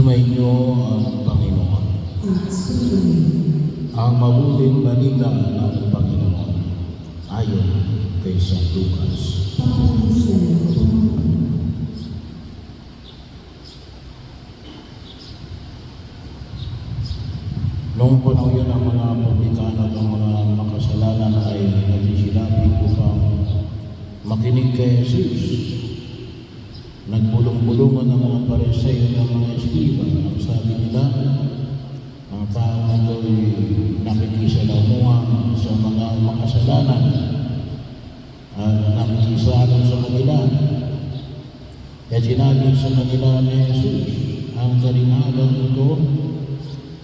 Sumainyo ang Panginoon. Ang mabuting balita ng Panginoon ayon kay San Lucas. Noong panahon yun, ang mga publikano at ang mga makasalanan ay nagsisilabi upang makinig kay Jesus. Nagbulong-bulungan ng mga Pariseo ng mga eskriba. Ang sabi nila, ang tao ay nakikisalamuha sa mga makasalanan at nakikisalo sa kanila. Kaya sinabi sa kanila ni Jesus, ang kalinhagan ito,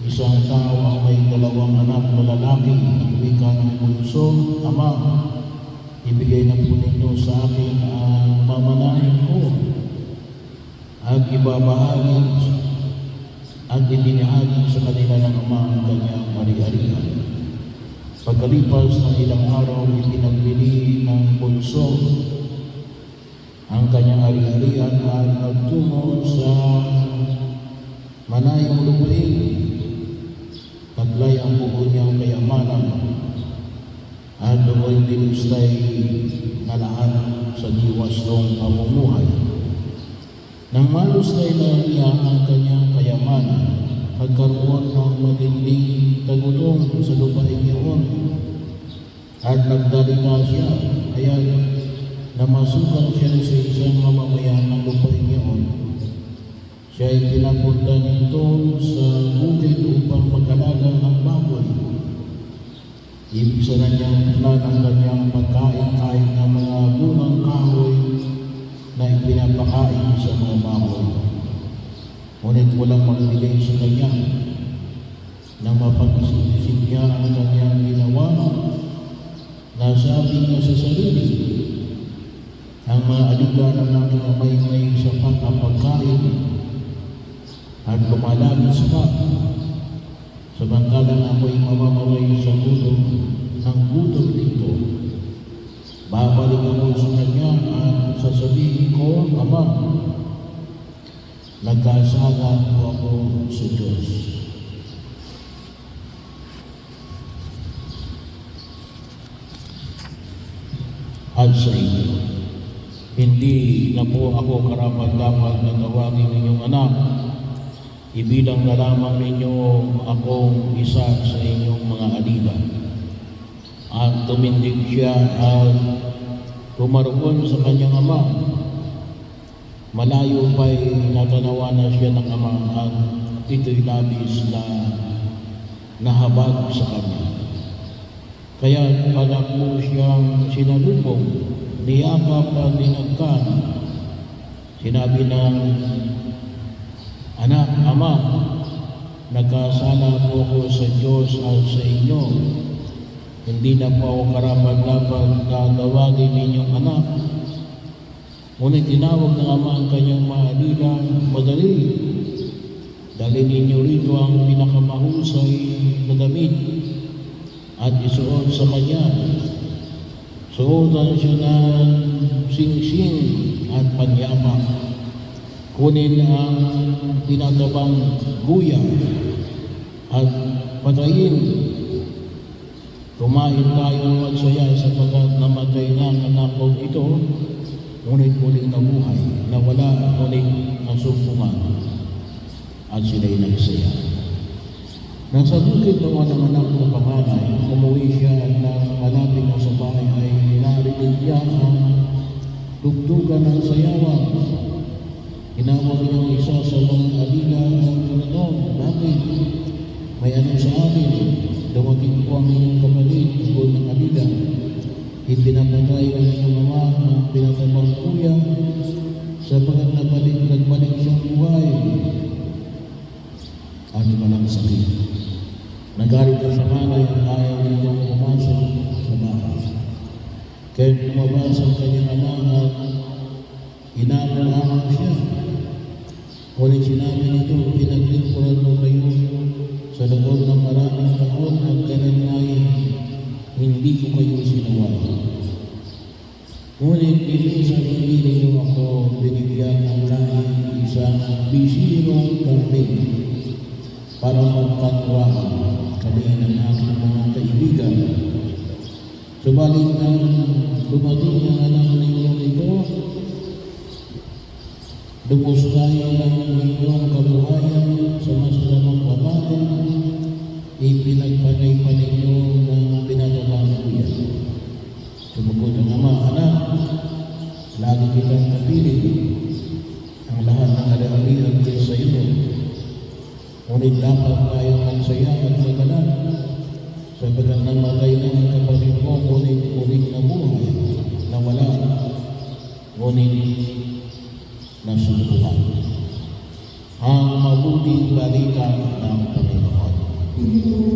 isang tao ang may dalawang anak na lalaki, ang wika ng bunso, Ama, ibigay na po ninyo sa akin ang mamanahin ko at ibabahagi at ibinahagi sa kanila ng Ama ang kanyang ari-arian. Pagkalipas ng ilang araw, ipinagbili ng bunso ang kanyang ari-arian at nagtungo sa manayong lupain. Taglay ang buo niyang kayamanan at doon dinustay na lahat sa diwastong pamumuhay. Nang malustay na niya ang kanyang kayamanan, nagkaroon ng matinding tagulong sa lupain niyon at nagdalika siya, kaya namasukan siya sa isang mamamayan ng lupain niyon. Siya ay pinapunta nito sa bukid upang mag-alaga ng baboy. Ibig sabihin niya ng kanyang pagkain kahit ng mga bungang kahoy na ipinapakain sa mga baboy. Ngunit walang magbigay sa kanya. Nang mapag-isip niya ang kanyang ginawa, nasabi niya sa sarili, ang mga aliganan ng kinamay may sapat na pagkain at lumalabis pa, samantalang ako'y mamamaway sa gutom ng gutom dito. Babalik ako sa kanya at sasabihin ko, Ama, nagkasala po ako sa Diyos. At sa inyo, hindi na po ako karapat-dapat na tawagin ninyong anak. Ibilang na lamang ninyo akong isa sa inyong mga alila. At tumindig siya at tumaroon sa kanyang ama. Malayo pa'y natanawa na siya ng ama at ito'y labis na nahabag sa kanya. Kaya pala po siyang sinalubong, niyakap at dinagkan. Sinabi ng anak, Ama, nagkasala po ako sa Diyos at sa inyo. Hindi na po ako karapat-dapat na tawagin ninyong anak. Ngunit tinawag ng Ama ang kanyang maalila, madali. Dalhin ninyo rito ang pinakamahusay na damit at isuot sa kanya. Suotan siya ng singsing at panyapak. Kunin ang tinatabang guya at patayin. Kumain tayo ng magsaya sapagkat namatay na ang anak kong ito, ngunit muling nabuhay, nawala ngunit nasumpungan, at sila'y nagsaya. Nang sa bukid ng ang anak ng panganay, umuwi siya at nang malapit na sa bahay ay narinig niya ang tugtugan ng sayawan. Tinawag niyang isa sa mga alila at Panginoon, bakit? May ano sa akin? Dumating po ang inyong kapatid, tungkol ng alila. Ipinapatay ang inyong ama ang pinatabang kuya, sapagkat nagbalik siyang buhay. At walang sakit. Nagalit sa manay ang ayaw nitong pumasok sa bahay. Kaya lumabas ang kanyang ama at inapahaman siya. Ngunit sinabi nito, pinaglingkuran mo kayo sa loob ng maraming taon at kailan ay hindi ko kayo sinawala. Ngunit hindi ninyo ako binigyan ng kain isang bisirong campaign para magkatwaan kami ng aking mga kaibigan. Subalit nang dumating ang anak ninyong ito, lubos tayo ng inyong kabuhayan sa masasamang babae, ipinagpanay pa ninyo ng pinatawang kuya. Sumagot ang ama, anak, lagi kitang kapiling, ang lahat ng alahalian ko sa iyo. Ngunit dapat tayong magsaya at magalak, sapagkat namatay na ang kapatid mo, ngunit muling nabuhay, nawala, ngunit nasubuhan. Ang mabuting balita ng Panginoon.